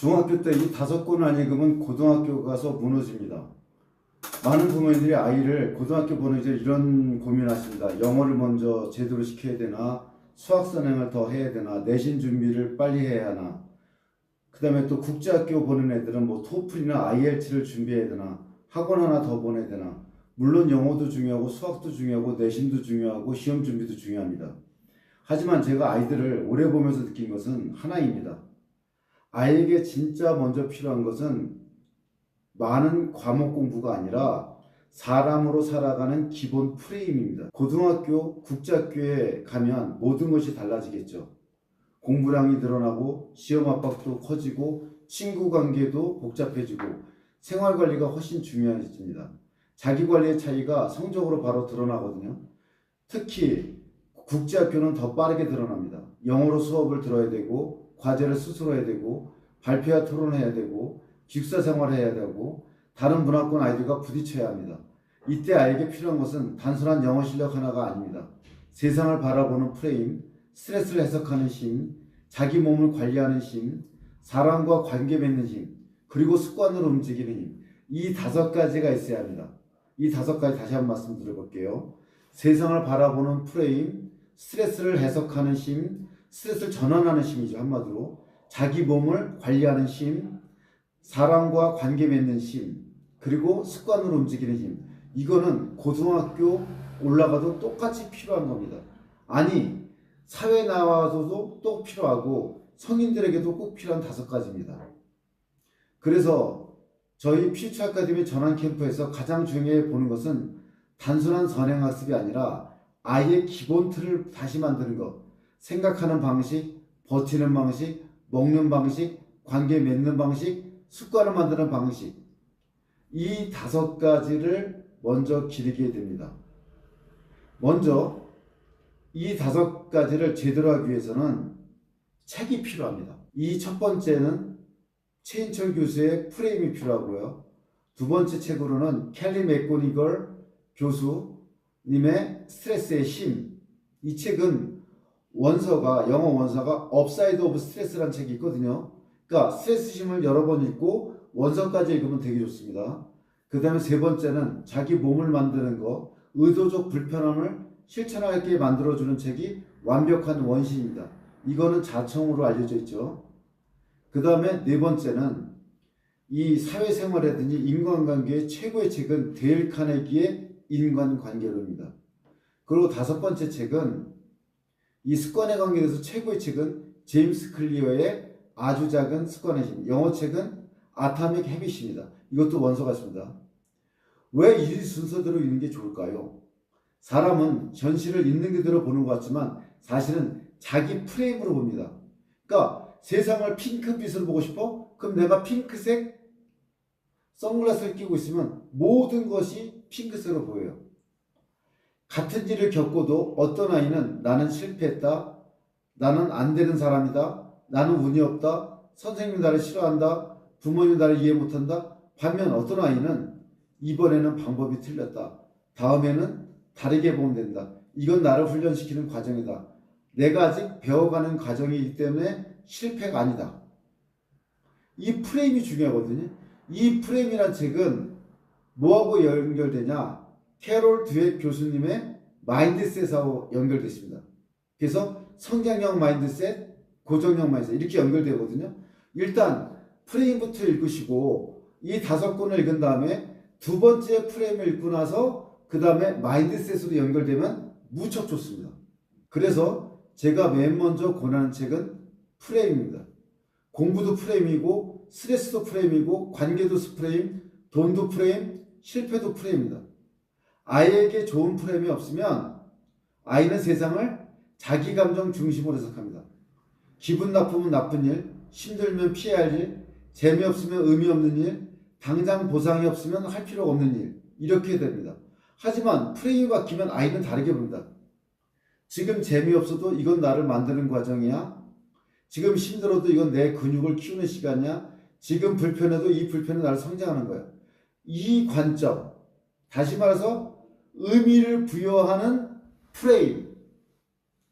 중학교 때 이 5권 안 읽으면 고등학교 가서 무너집니다. 많은 부모님들이 아이를 고등학교 보내기 전에 이런 고민하십니다. 영어를 먼저 제대로 시켜야 되나, 수학 선행을 더 해야 되나, 내신 준비를 빨리 해야 하나, 그 다음에 또 국제학교 보는 애들은 뭐 토플이나 IELTS를 준비해야 되나, 학원 하나 더 보내야 되나. 물론 영어도 중요하고 수학도 중요하고 내신도 중요하고 시험 준비도 중요합니다. 하지만 제가 아이들을 오래 보면서 느낀 것은 하나입니다. 아이에게 진짜 먼저 필요한 것은 많은 과목 공부가 아니라 사람으로 살아가는 기본 프레임입니다. 고등학교, 국제학교에 가면 모든 것이 달라지겠죠. 공부량이 늘어나고 시험 압박도 커지고 친구 관계도 복잡해지고 생활관리가 훨씬 중요해집니다. 자기관리의 차이가 성적으로 바로 드러나거든요. 특히 국제학교는 더 빠르게 드러납니다. 영어로 수업을 들어야 되고 과제를 스스로 해야 되고 발표와 토론해야 되고 기숙사 생활해야 되고 다른 문화권 아이들과 부딪혀야 합니다. 이때 아이에게 필요한 것은 단순한 영어 실력 하나가 아닙니다. 세상을 바라보는 프레임, 스트레스를 해석하는 힘, 자기 몸을 관리하는 힘, 사람과 관계 맺는 힘, 그리고 습관으로 움직이는 힘. 이 5가지가 있어야 합니다. 이 5가지 다시 한번 말씀드려볼게요. 세상을 바라보는 프레임, 스트레스를 해석하는 힘, 스트레스를 전환하는 힘이죠. 한마디로 자기 몸을 관리하는 힘, 사람과 관계 맺는 힘, 그리고 습관으로 움직이는 힘. 이거는 고등학교 올라가도 똑같이 필요한 겁니다. 아니, 사회 나와서도 또 필요하고 성인들에게도 꼭 필요한 5가지입니다. 그래서 저희 퓨처 아카데미 전환 캠프에서 가장 중요해 보는 것은 단순한 선행학습이 아니라 아이의 기본 틀을 다시 만드는 것. 생각하는 방식, 버티는 방식, 먹는 방식, 관계 맺는 방식, 습관을 만드는 방식. 이 5가지를 먼저 기르게 됩니다. 먼저 이 5가지를 제대로 하기 위해서는 책이 필요합니다. 이 첫 번째는 최인철 교수의 프레임이 필요하고요. 두 번째 책으로는 켈리 맥고니걸 교수님의 스트레스의 힘. 이 책은 영어 원서가 업사이드 오브 스트레스라는 책이 있거든요. 그러니까 스트레스 힘을 여러 번 읽고 원서까지 읽으면 되게 좋습니다. 그 다음에 세 번째는 자기 몸을 만드는 거, 의도적 불편함을 실천하게 만들어주는 책이 완벽한 원시입니다. 이거는 자청으로 알려져 있죠. 그 다음에 네 번째는 이 사회생활이라든지 인간관계의 최고의 책은 데일 카네기의 인간관계론입니다. 그리고 5번째 책은 이 습관의 관계에 대해서 최고의 책은 제임스 클리어의 아주 작은 습관의 힘. 영어 책은 아타믹 헤빗입니다. 이것도 원서가 있습니다. 왜 이 순서대로 읽는 게 좋을까요? 사람은 현실을 있는 그대로 보는 것 같지만 사실은 자기 프레임으로 봅니다. 그러니까 세상을 핑크빛으로 보고 싶어? 그럼 내가 핑크색 선글라스를 끼고 있으면 모든 것이 핑크색으로 보여요. 같은 일을 겪어도 어떤 아이는 나는 실패했다, 나는 안 되는 사람이다, 나는 운이 없다, 선생님이 나를 싫어한다, 부모님이 나를 이해 못한다. 반면 어떤 아이는 이번에는 방법이 틀렸다, 다음에는 다르게 보면 된다. 이건 나를 훈련시키는 과정이다. 내가 아직 배워가는 과정이기 때문에 실패가 아니다. 이 프레임이 중요하거든요. 이 프레임이란 책은 뭐하고 연결되냐? 캐롤 드웨 교수님의 마인드셋하고 연결됐습니다. 그래서 성장형 마인드셋, 고정형 마인드셋 이렇게 연결되거든요. 일단 프레임부터 읽으시고 이 5권을 읽은 다음에 두 번째 프레임을 읽고 나서 그 다음에 마인드셋으로 연결되면 무척 좋습니다. 그래서 제가 맨 먼저 권하는 책은 프레임입니다. 공부도 프레임이고 스트레스도 프레임이고 관계도 프레임, 돈도 프레임, 실패도 프레임입니다. 아이에게 좋은 프레임이 없으면 아이는 세상을 자기 감정 중심으로 해석합니다. 기분 나쁘면 나쁜 일, 힘들면 피해야 할 일, 재미없으면 의미 없는 일, 당장 보상이 없으면 할 필요가 없는 일, 이렇게 됩니다. 하지만 프레임이 바뀌면 아이는 다르게 봅니다. 지금 재미없어도 이건 나를 만드는 과정이야. 지금 힘들어도 이건 내 근육을 키우는 시간이야. 지금 불편해도 이 불편은 나를 성장하는 거야. 이 관점, 다시 말해서 의미를 부여하는 프레임,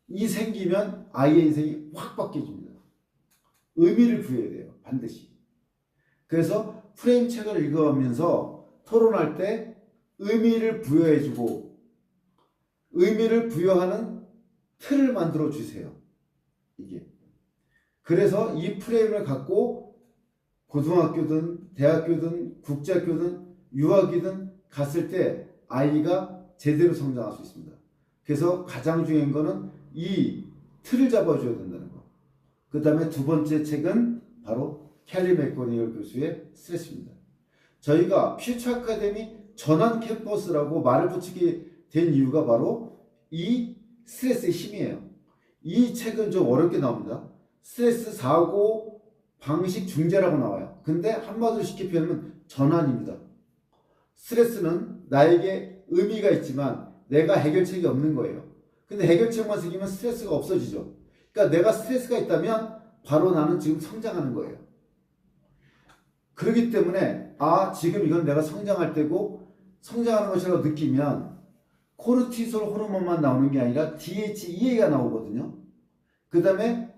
이 생기면 아이의 인생이 확 바뀌어집니다. 의미를 부여해야 돼요. 반드시. 그래서 프레임 책을 읽어가면서 토론할 때 의미를 부여해주고 의미를 부여하는 틀을 만들어 주세요. 이게. 그래서 이 프레임을 갖고 고등학교든 대학교든 국제학교든 유학이든 갔을 때 아이가 제대로 성장할 수 있습니다. 그래서 가장 중요한 거는 이 틀을 잡아줘야 된다는 거. 그 다음에 두 번째 책은 바로 캘리 맥고니걸 교수의 스트레스입니다. 저희가 퓨처 아카데미 전환 캠퍼스라고 말을 붙이게 된 이유가 바로 이 스트레스의 힘이에요. 이 책은 좀 어렵게 나옵니다. 스트레스 사고 방식 중재라고 나와요. 근데 한마디로 쉽게 표현하면 전환입니다. 스트레스는 나에게 의미가 있지만 내가 해결책이 없는 거예요. 근데 해결책만 생기면 스트레스가 없어지죠. 그러니까 내가 스트레스가 있다면 바로 나는 지금 성장하는 거예요. 그렇기 때문에 지금 이건 내가 성장할 때고 성장하는 것이라고 느끼면 코르티솔 호르몬만 나오는 게 아니라 DHEA가 나오거든요. 그 다음에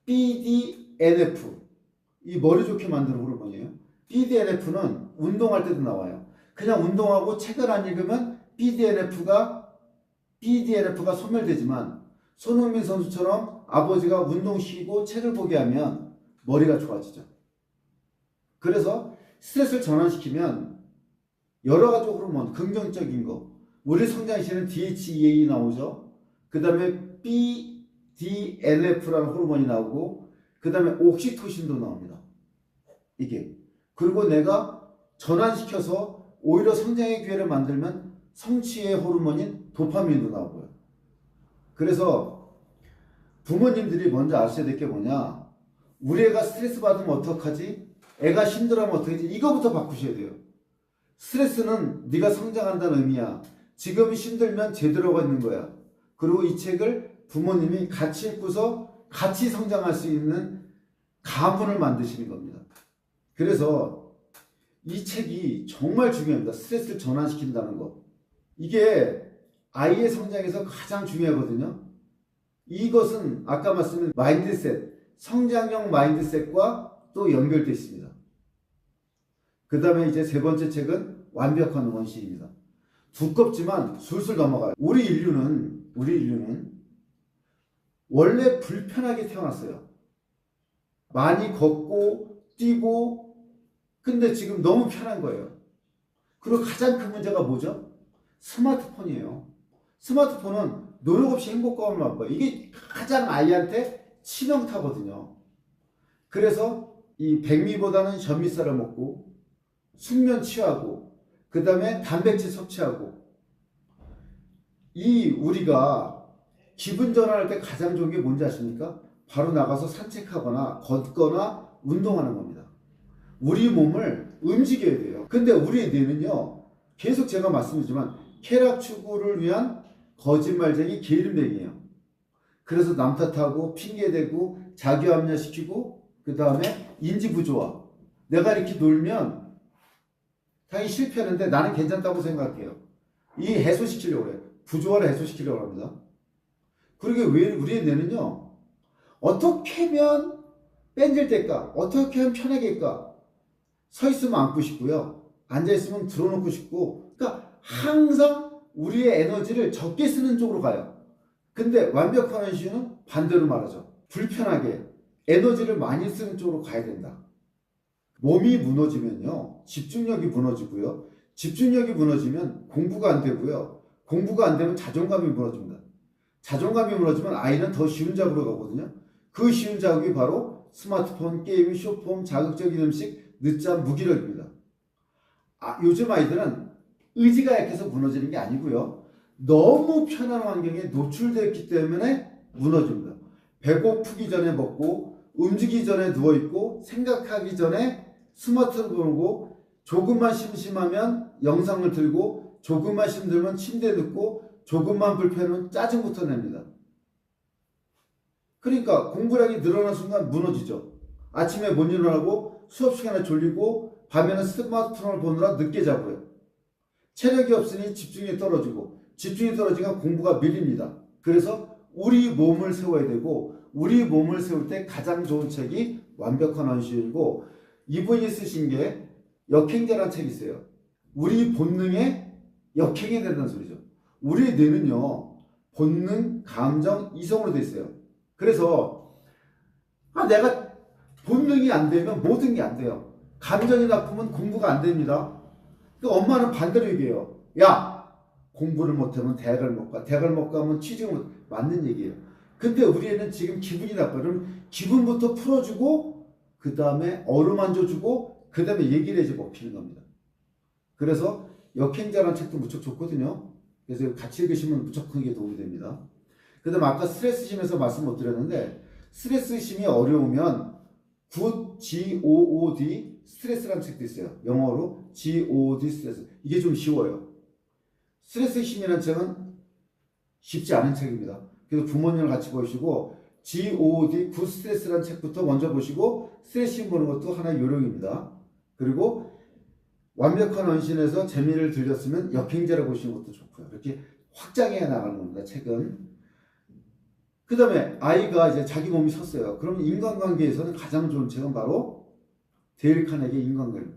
BDNF, 이 머리 좋게 만드는 호르몬이에요. BDNF는 운동할 때도 나와요. 그냥 운동하고 책을 안 읽으면 BDNF가 소멸되지만 손흥민 선수처럼 아버지가 운동시키고 책을 보게 하면 머리가 좋아지죠. 그래서 스트레스를 전환시키면 여러 가지 호르몬, 긍정적인 거, 우리 성장시키는 DHEA 나오죠. 그 다음에 BDNF라는 호르몬이 나오고, 그 다음에 옥시토신도 나옵니다. 이게. 그리고 내가 전환시켜서 오히려 성장의 기회를 만들면 성취의 호르몬인 도파민도 나오고요. 그래서 부모님들이 먼저 아셔야 될 게 뭐냐, 우리 애가 스트레스 받으면 어떡하지? 애가 힘들어하면 어떡하지? 이거부터 바꾸셔야 돼요. 스트레스는 네가 성장한다는 의미야. 지금 힘들면 제대로가 있는 거야. 그리고 이 책을 부모님이 같이 읽고서 같이 성장할 수 있는 가문을 만드시는 겁니다. 그래서 이 책이 정말 중요합니다. 스트레스를 전환시킨다는 거. 이게 아이의 성장에서 가장 중요하거든요. 이것은 아까 말씀드린 마인드셋, 성장형 마인드셋과 또 연결되어 있습니다. 그 다음에 이제 세 번째 책은 완벽한 원시입니다. 두껍지만 술술 넘어가요. 우리 인류는 원래 불편하게 태어났어요. 많이 걷고 뛰고, 근데 지금 너무 편한 거예요. 그리고 가장 큰 문제가 뭐죠? 스마트폰이에요. 스마트폰은 노력 없이 행복감을 맛봐요. 이게 가장 아이한테 치명타거든요. 그래서 이 백미보다는 전미살을 먹고 숙면 취하고 그 다음에 단백질 섭취하고, 이 우리가 기분 전환할 때 가장 좋은 게 뭔지 아십니까? 바로 나가서 산책하거나 걷거나 운동하는 겁니다. 우리 몸을 움직여야 돼요. 근데 우리의 뇌는요, 계속 제가 말씀드리지만 쾌락 추구를 위한 거짓말쟁이 게으름뱅이에요. 그래서 남 탓하고 핑계대고 자기합리화시키고 그 다음에 인지부조화. 내가 이렇게 놀면 당연히 실패하는데 나는 괜찮다고 생각해요. 이 해소시키려고 해요. 부조화를 해소시키려고 합니다. 그리고 왜 우리의 뇌는요, 어떻게 하면 뺀질될까? 어떻게 하면 편하게일까? 서 있으면 앉고 싶고요. 앉아 있으면 들어놓고 싶고, 그러니까 항상 우리의 에너지를 적게 쓰는 쪽으로 가요. 근데 완벽한 원시는 반대로 말하죠. 불편하게 에너지를 많이 쓰는 쪽으로 가야 된다. 몸이 무너지면요, 집중력이 무너지고요. 집중력이 무너지면 공부가 안 되고요. 공부가 안 되면 자존감이 무너집니다. 자존감이 무너지면 아이는 더 쉬운 자극으로 가거든요. 그 쉬운 자극이 바로 스마트폰, 게임, 쇼폼, 자극적인 음식, 늦잠, 무기력입니다. 요즘 아이들은 의지가 약해서 무너지는 게 아니고요. 너무 편한 환경에 노출되었기 때문에 무너집니다. 배고프기 전에 먹고, 움직이기 전에 누워있고, 생각하기 전에 스마트를 보고, 조금만 심심하면 영상을 들고, 조금만 힘들면 침대에 눕고, 조금만 불편하면 짜증부터 냅니다. 그러니까 공부량이 늘어난 순간 무너지죠. 아침에 못 일어나고 수업 시간에 졸리고 밤에는 스마트폰을 보느라 늦게 자고요. 체력이 없으니 집중이 떨어지고, 집중이 떨어지면 공부가 밀립니다. 그래서 우리 몸을 세워야 되고, 우리 몸을 세울 때 가장 좋은 책이 완벽한 원시이고, 이분이 쓰신 게 역행자라는 책이 있어요. 우리 본능에 역행해야 된다는 소리죠. 우리의 뇌는요, 본능, 감정, 이성으로 돼 있어요. 그래서 내가 본능이 안 되면 모든 게 안 돼요. 감정이 나쁘면 공부가 안 됩니다. 그 엄마는 반대로 얘기해요. 야, 공부를 못하면 대학을 못 가. 대학을 못 가면 취직을 못. 맞는 얘기예요. 근데 우리 애는 지금 기분이 나빠. 그럼 기분부터 풀어주고 그 다음에 어루만져주고 그 다음에 얘기를 해주고 피는 겁니다. 그래서 역행자라는 책도 무척 좋거든요. 그래서 같이 읽으시면 무척 크게 도움이 됩니다. 그 다음에 아까 스트레스심에서 말씀 못 드렸는데 스트레스심이 어려우면 good G-O-O-D 스트레스라는 책도 있어요. 영어로 G-O-O-D 스트레스. 이게 좀 쉬워요. 스트레스심이라는 책은 쉽지 않은 책입니다. 그래서 부모님을 같이 보시고 G-O-O-D good 스트레스라는 책부터 먼저 보시고 스트레스심 보는 것도 하나의 요령입니다. 그리고 완벽한 원신에서 재미를 들렸으면 역행자를 보시는 것도 좋고요. 이렇게 확장해 나가는 겁니다. 책은. 그 다음에 아이가 이제 자기 몸이 섰어요. 그럼 인간관계에서는 가장 좋은 책은 바로 데일 카네기의 인간관계.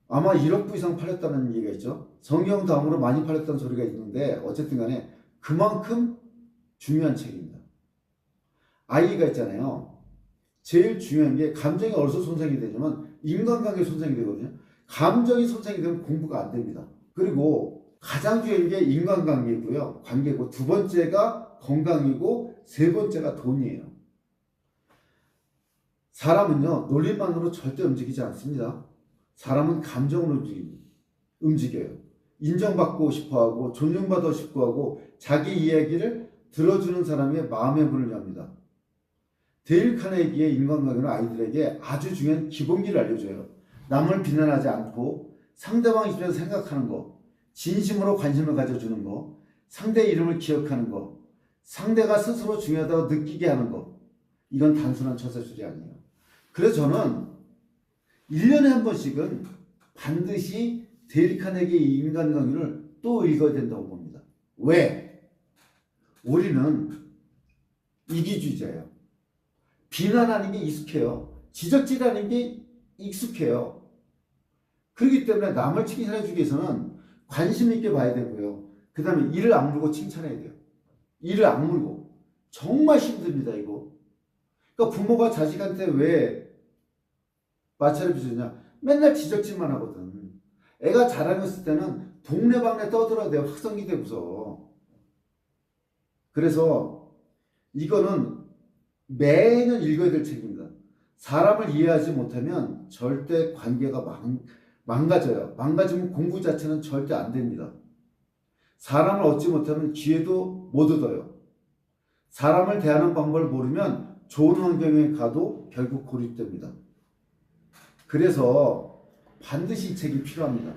아마 1억 부 이상 팔렸다는 얘기가 있죠. 성경 다음으로 많이 팔렸다는 소리가 있는데 어쨌든 간에 그만큼 중요한 책입니다. 아이가 있잖아요. 제일 중요한 게 감정이 어디서 손상이 되냐면 인간관계 손상이 되거든요. 감정이 손상이 되면 공부가 안 됩니다. 그리고 가장 중요한 게 인간관계고요. 관계고 두 번째가 건강이고 세 번째가 돈이에요. 사람은요. 논리만으로 절대 움직이지 않습니다. 사람은 감정으로 움직여요. 인정받고 싶어하고 존중받고 싶어하고 자기 이야기를 들어주는 사람의 마음의 문을 엽니다. 데일 카네기의 인간관계는 아이들에게 아주 중요한 기본기를 알려줘요. 남을 비난하지 않고 상대방 입장에서 생각하는 거, 진심으로 관심을 가져주는 거, 상대의 이름을 기억하는 거, 상대가 스스로 중요하다고 느끼게 하는 거. 이건 단순한 처세술이 아니에요. 그래서 저는 1년에 한 번씩은 반드시 데일 카네기의 인간관계를 또 읽어야 된다고 봅니다. 왜? 우리는 이기주의자예요. 비난하는 게 익숙해요. 지적질하는 게 익숙해요. 그렇기 때문에 남을 칭찬해주기 위해서는 관심 있게 봐야 되고요. 그 다음에 이를 악물고 칭찬해야 돼요. 이를 악물고. 정말 힘듭니다, 이거. 그러니까 부모가 자식한테 왜 마찰을 빚으냐? 맨날 지적질만 하거든. 애가 자라났을 때는 동네방네 떠들어야 돼요. 확성기 되고서. 그래서 이거는 매년 읽어야 될 책입니다. 사람을 이해하지 못하면 절대 관계가 망가져요. 망가지면 공부 자체는 절대 안 됩니다. 사람을 얻지 못하면 기회도 못 얻어요. 사람을 대하는 방법을 모르면 좋은 환경에 가도 결국 고립됩니다. 그래서 반드시 이 책이 필요합니다.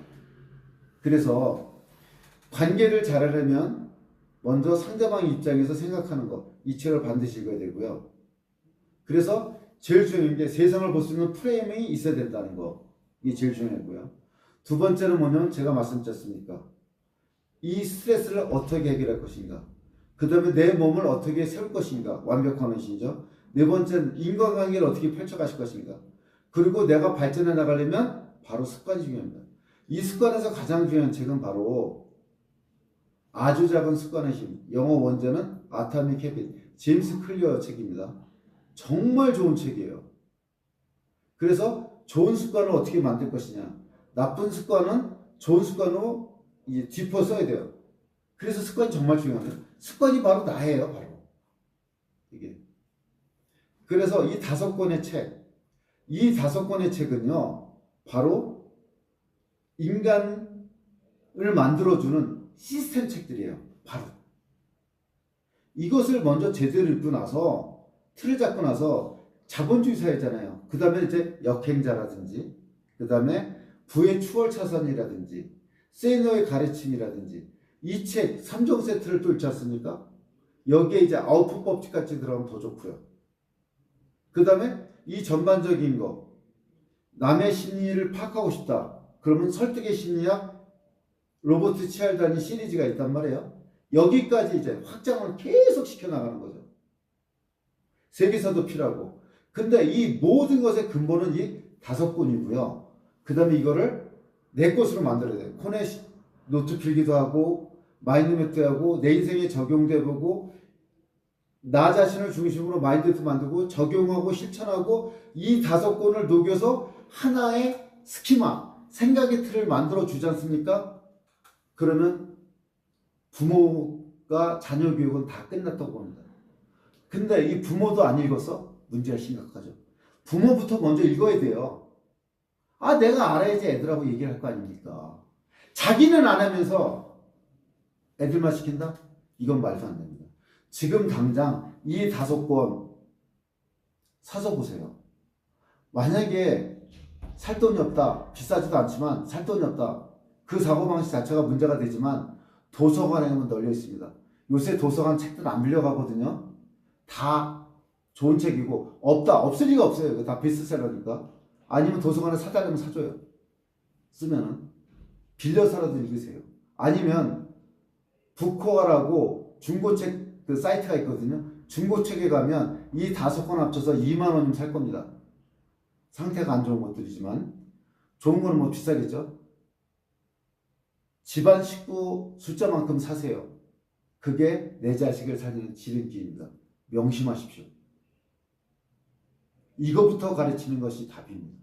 그래서 관계를 잘하려면 먼저 상대방 입장에서 생각하는 것, 이 책을 반드시 읽어야 되고요. 그래서 제일 중요한 게 세상을 볼 수 있는 프레임이 있어야 된다는 거, 이게 제일 중요하고요. 두 번째는 뭐냐면 제가 말씀드렸습니까? 이 스트레스를 어떻게 해결할 것인가, 그 다음에 내 몸을 어떻게 세울 것인가, 완벽한 원신이죠. 네 번째는 인간관계를 어떻게 펼쳐가실 것인가, 그리고 내가 발전해 나가려면 바로 습관이 중요합니다. 이 습관에서 가장 중요한 책은 바로 아주 작은 습관의 힘, 영어 원제는 아토믹 해빗, 제임스 클리어 책입니다. 정말 좋은 책이에요. 그래서 좋은 습관을 어떻게 만들 것이냐, 나쁜 습관은 좋은 습관으로 이제 짚어 써야 돼요. 그래서 습관이 정말 중요합니다. 습관이 바로 나예요, 바로. 이게. 그래서 이 5권의 책, 이 5권의 책은요, 바로 인간을 만들어주는 시스템 책들이에요. 바로. 이것을 먼저 제대로 읽고 나서, 틀을 잡고 나서 자본주의 사회잖아요. 그 다음에 이제 역행자라든지, 그 다음에 부의 추월차선이라든지, 세이너의 가르침이라든지, 이 책 3종 세트를 또 읽지 않습니까? 여기에 이제 아웃풋 법칙같이 들어가면 더 좋고요. 그 다음에 이 전반적인 거, 남의 심리를 파악하고 싶다. 그러면 설득의 심리학 로버트 치알다니 시리즈가 있단 말이에요. 여기까지 이제 확장을 계속 시켜나가는 거죠. 세계사도 필요하고, 근데 이 모든 것의 근본은 이 5권이고요. 그 다음에 이거를 내 것으로 만들어야 돼요. 코넷 노트 필기도 하고 마인드맵도 하고 내 인생에 적용도 해보고 나 자신을 중심으로 마인드맵도 만들고 적용하고 실천하고 이 5권을 녹여서 하나의 스키마, 생각의 틀을 만들어 주지 않습니까? 그러면 부모가 자녀 교육은 다 끝났다고 봅니다. 근데 이 부모도 안 읽었어? 문제가 심각하죠. 부모부터 먼저 읽어야 돼요. 아, 내가 알아야지 애들하고 얘기할 거 아닙니까? 자기는 안 하면서 애들만 시킨다? 이건 말도 안 됩니다. 지금 당장 이 5권 사서 보세요. 만약에 살 돈이 없다. 비싸지도 않지만 살 돈이 없다. 그 사고방식 자체가 문제가 되지만 도서관에는 널려 있습니다. 요새 도서관 책들 안 빌려가거든요. 다 좋은 책이고 없을 리가 없어요. 다 베스트셀러니까. 아니면 도서관에 사달라면 사줘요. 쓰면은 빌려서라도 읽으세요. 아니면 북코어라고 중고책 그 사이트가 있거든요. 중고책에 가면 이 5권 합쳐서 2만 원이면 살 겁니다. 상태가 안 좋은 것들이지만 좋은 거는 뭐 비싸겠죠. 집안 식구 숫자만큼 사세요. 그게 내 자식을 살리는 지름길입니다. 명심하십시오. 이거부터 가르치는 것이 답입니다.